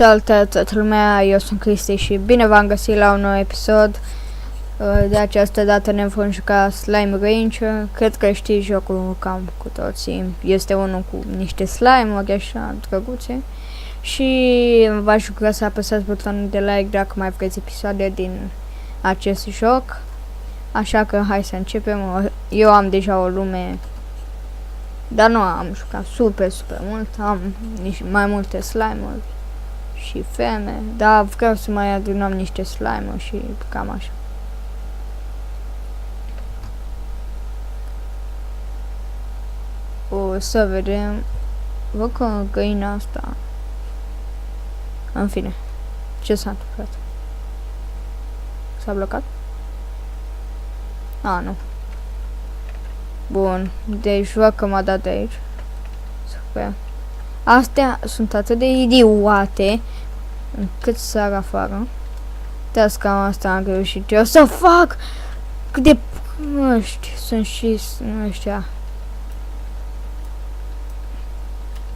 Salutare toată lumea, eu sunt Cristi și bine v-am găsit la un nou episod. De această dată ne vom juca Slime Rancher. Cred că știți jocul cam cu toții. Este unul cu niște slime-uri așa drăguțe. Și v-aș ruga să apăsați butonul de like dacă mai vreți episoade din acest joc. Așa că hai să începem. Eu am deja o lume, dar nu am jucat super mult. Am mai multe slime-uri și feme, dar vreau să mai adunăm niște slime-uri și cam așa. O să vedem. Văd că găina asta. În fine, ce s-a întâmplat? S-a blocat? A, nu. Bun, deci văd că m-a dat de aici. Super. Astea sunt atât de idiote încât sar afară. Dați cam asta am reușit eu să fac. Cât de proști sunt și ăștia.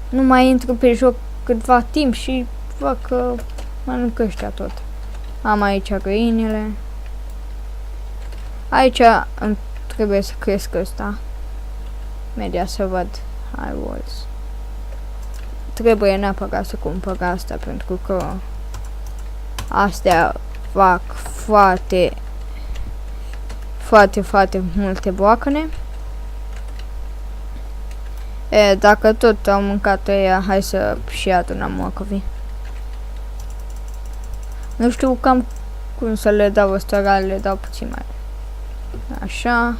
Nu mai intru pe joc câtva timp și văd că mănâncă ăștia tot. Am aici găinile. Aici trebuie să cresc ăsta. Media să văd high walls. Trebuie neapărat să cumpăr asta pentru că astea fac foarte multe boacăne. Dacă tot au mâncat ăia, hai să și adunăm morcovii. Nu știu cam cum să le dau ăstora, le dau puțin mai. Așa.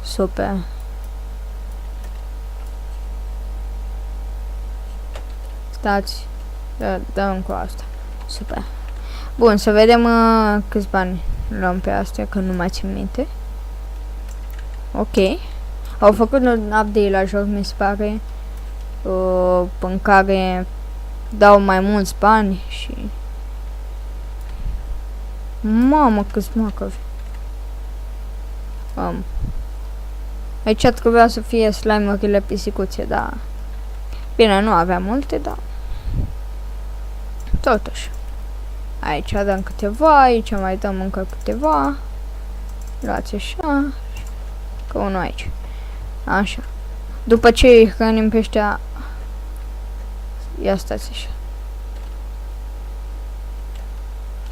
Super. Stați. Dăm cu asta. Super. Bun, să vedem câți bani luăm pe astea, că nu mai țin minte. Ok. Au făcut un update la joc, mi se pare, în care dau mai mulți bani și... Mamă, câți morcovi. Aici trebuia să fie slime-urile pisicuțe, dar... Bine, nu aveam multe, dar... Totuși. Aici dăm câteva, aici mai dăm încă câteva. Luați așa. Că unul aici. Așa. După ce îi hrănim pe ăștia... Ia stați așa.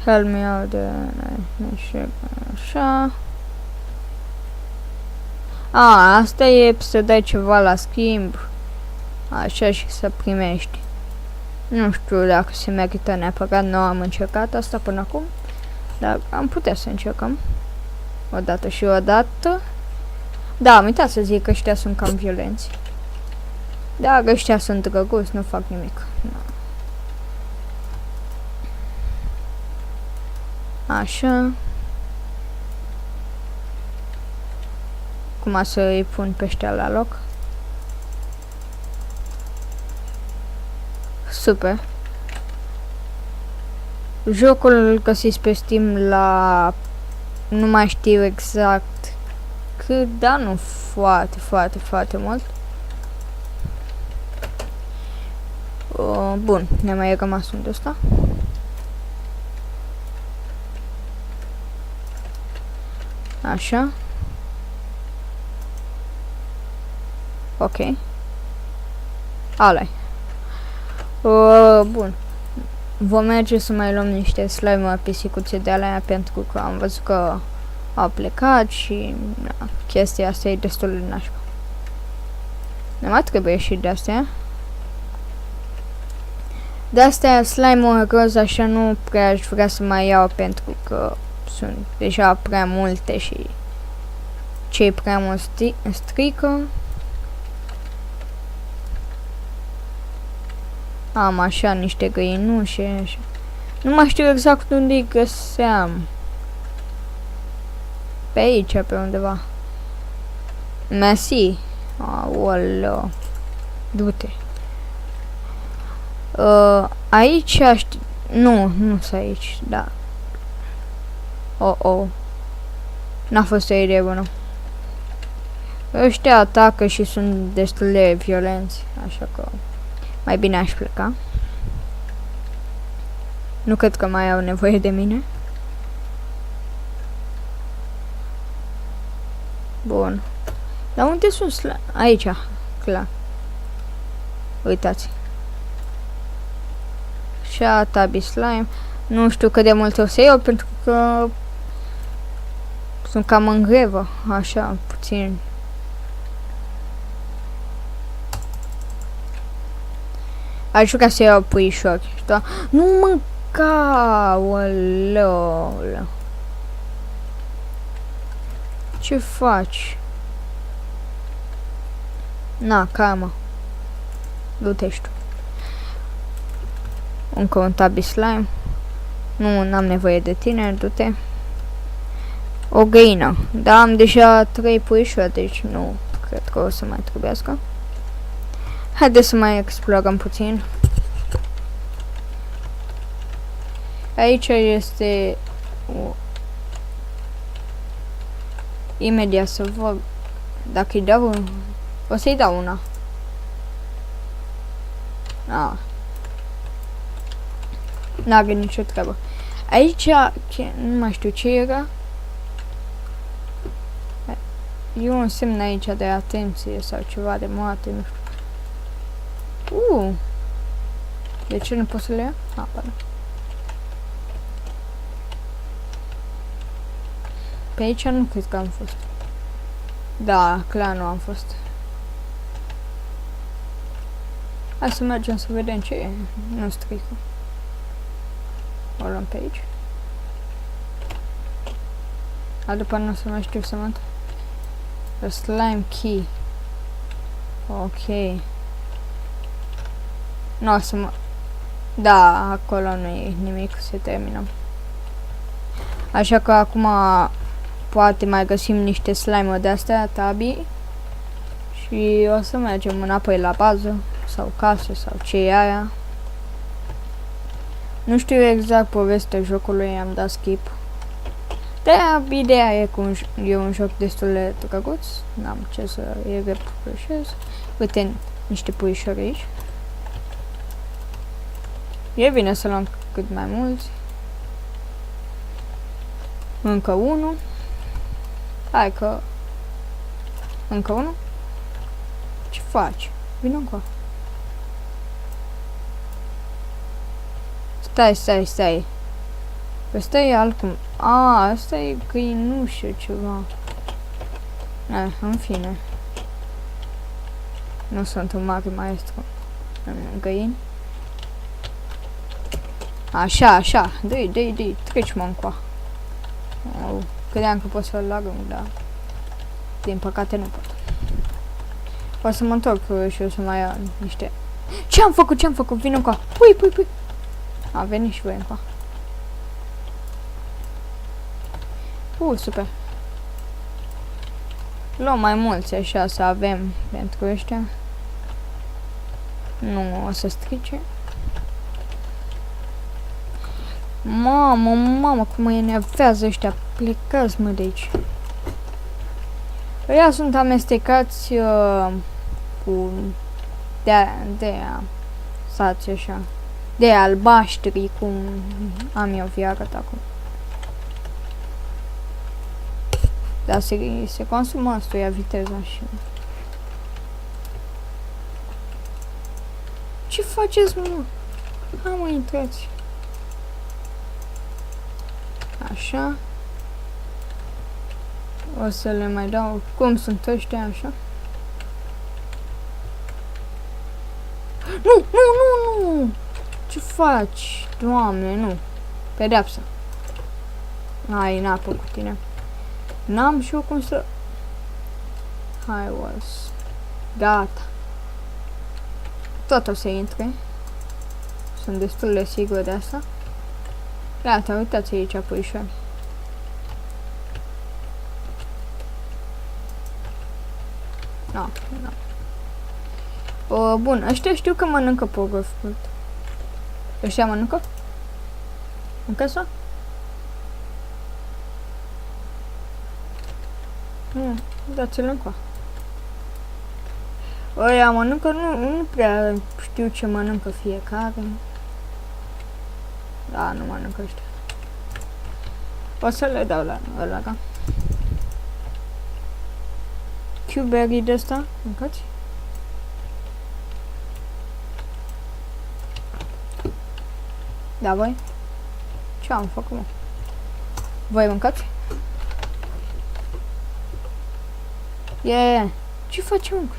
Help me out de... Așa. A, asta e să dai ceva la schimb. Așa și să primești. Nu știu dacă se merită neapărat, nu am încercat asta până acum. Dar am putea să încercăm. Odată și odată. Da, am uitat să zic că ăștia sunt cam violenți. Dar ăștia sunt drăguți, nu fac nimic. No. Așa. Cum să îi pun pe ăștia la loc. Super. Jocul îl găsiți pe Steam la... Nu mai știu exact cât, dar nu foarte mult. Bun, ne mai e rămas unde ăsta. Așa. Ok. Ala-i. Bun. Vom merge să mai luăm niște slime-uri pisicuțe de alea pentru că am văzut că au plecat și na, chestia asta e destul de nașpa. Ne mai trebuie și de astea. De astea slime-uri roz așa nu prea aș vrea să mai iau pentru că sunt deja prea multe și cei prea mult strică. Am așa niște găinuși așa. Nu mai știu exact unde îi găseam. Pe aici, pe undeva. Mersi. Aoleo. Du-te. Aici nu sunt aici, da. N-a fost o idee bună. Ăștia atacă și sunt destul de violenți, așa că mai bine aș pleca. Nu cred că mai au nevoie de mine. Bun. Dar unde sunt aici, clar. Uitați. Și Tabi Slime. Nu știu cât de mult o să iau, pentru că sunt cam în grevă, așa, puțin. Aș vrea să iau puișori, da? Nu mânca, oleo. Ce faci? Na, calma. Du-te și tu. Încă un Tabi Slime. Nu, n-am nevoie de tine, du-te. O găină. Da, am deja 3 puișori, deci nu cred că o să mai trebuiască. Haideți să mai explorăm puțin. Aici este... Imediat să văd dacă îi dau... O să-i dau una. N-are nicio treabă. Aici, nu mai știu ce era. E un semn aici de atenție sau ceva de moarte, nu știu. De ce nu pot să le ia? Pardon. Pe aici nu cred că am fost. Da, clar nu am fost. Hai să mergem să vedem ce e. Nu strică. O luăm pe aici. A, după nu o să mai știu să mă întreb. The slime key. Ok. Nu o să mă... Da, acolo nu e nimic, se termină. Așa că acum poate mai găsim niște slime-uri de-astea, Tabi. Și o să mergem înapoi la bază, sau casă, sau ce e aia. Nu știu exact povestea jocului, am dat skip. Dar ideea e că e un joc destul de drăguț, n-am ce să îi reproșez. Uite, niște puișori aici. E bine să luăm cât mai mulți. Încă unul. Hai că... Încă unul. Ce faci? Vino încă. Stai. Ăsta e altcum. Asta e găinușă ceva. În fine. Nu sunt un mare maestru în găini. Așa. Dă-i, treci-mă încoa. Credeam că pot să-l larg, dar din păcate nu pot. O să mă întorc și o să mai iau niște... Ce-am făcut? Vino încoa. Pui. A venit și voi încoa. Super. Luăm mai mulți așa să avem pentru ăștia. Nu o să strice. Mamă, cum mă enervează ăștia. Plecați, mă, de aici. Ăia sunt amestecați cu sați așa. De albaștri, cum am eu viagat acum. Dar se consumă asta, ia viteza și... Ce faceți, mă? Hai, mă, intrați. Așa. O să le mai dau... Cum sunt ăștia, așa? Nu! Ce faci? Doamne, nu. Pedeapsă. Hai în apă cu tine. N-am și eu cum să... Hai, was. Gata. Tot o să intre. Sunt destul de sigur de asta. Gata, uitați aici puișori. No. Bun, ăștia știu că mănâncă pogos fruit. Ăștia mănâncă? Încă sau? Dați-l încă. Ăia mănâncă, nu prea știu ce mănâncă fiecare. Da, nu mănâncă ăștia. O să le dau la ăla, da? Q-berry de ăsta, mâncați? Da, voi? Ce am făcut, mă? Voi mâncați? Ce facem, mă?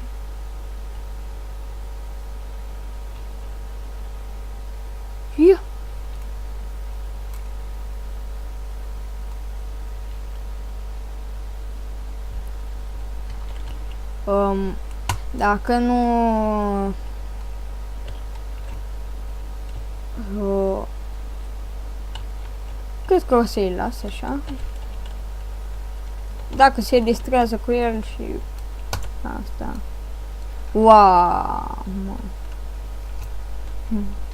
Ia! Dacă nu... cred că o să-i las așa. Dacă se distrează cu el și... asta. Wow!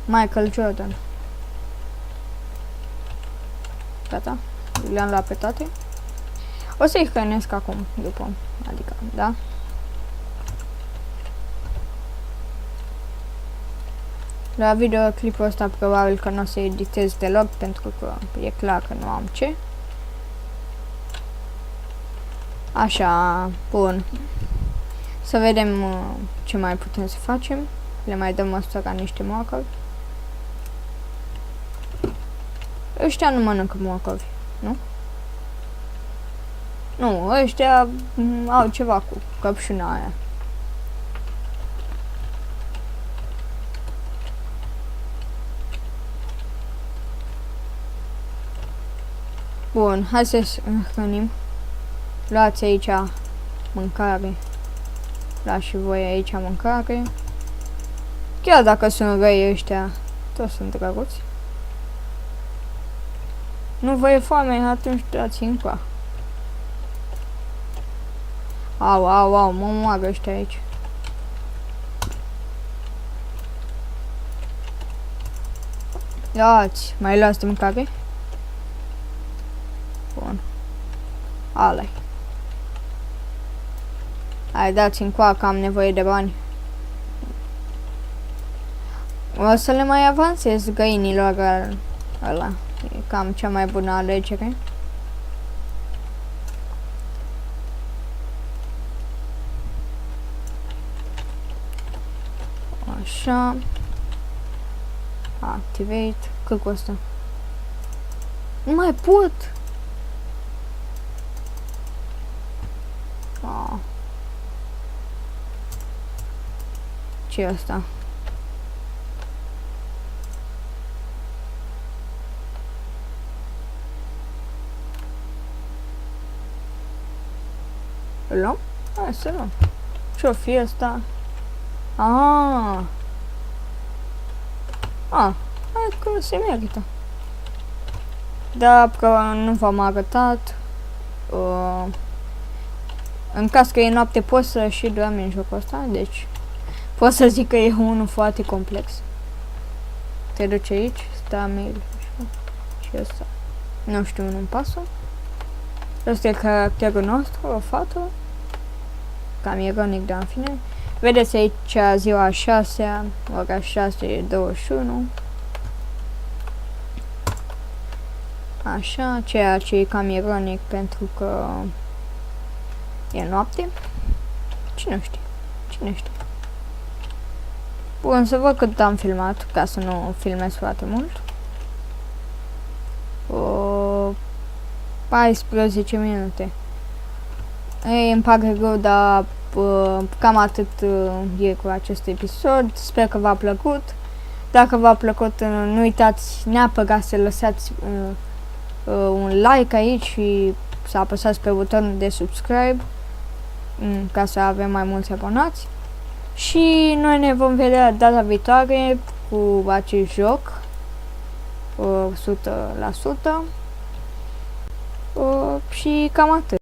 Michael Jordan. Gata? Le-am luat pe toate. O să-i hrănesc acum, după. Adică, da? La videoclipul ăsta probabil că nu o să editez deloc, pentru că e clar că nu am ce. Așa, bun. Să vedem ce mai putem să facem. Le mai dăm ăstora niște morcovi. Ăștia nu mănâncă morcovi, nu? Nu, ăștia au ceva cu căpșuna aia. Bun, hai să hrănim. Luați aici mâncare. Luați și voi aici mâncare. Chiar dacă sunt răi ăștia, toți sunt drăguți. Nu vă e foame, atunci dați încoa. Au, mă moară ăștia aici. Luați, mai luați de mâncare? Bun. Ale. Hai, dați încoa că am nevoie de bani. O să le mai avansez găinilor ăla. E cam cea mai bună alegere. Așa. Activate. Cât costă? Nu mai pot! Ce e asta? Îl luăm? Hai să luăm. Ce-o fi asta? Hai că se merită. Da, că nu v-am arătat. În caz că e noapte pot să și dormi în jocul ăsta, deci pot să zic că e unul foarte complex. Te duci aici, mail și ăsta. Nu știu, nu-mi pasă. Ăsta e caracterul nostru, o fată. Cam ironic, dar în fine. Vedeți aici ziua 6, ora 6:21. Așa, ceea ce e cam ironic pentru că e noapte. Cine știe? Cine știe? Bun, să văd cât am filmat, ca să nu filmez foarte mult. 14 minute. Ei, îmi pare rău, dar cam atât e cu acest episod. Sper că v-a plăcut. Dacă v-a plăcut, nu uitați neapărat să lăsați un like aici și să apăsați pe butonul de subscribe ca să avem mai mulți abonați. Și noi ne vom vedea data viitoare cu acest joc 100%. Și cam atât.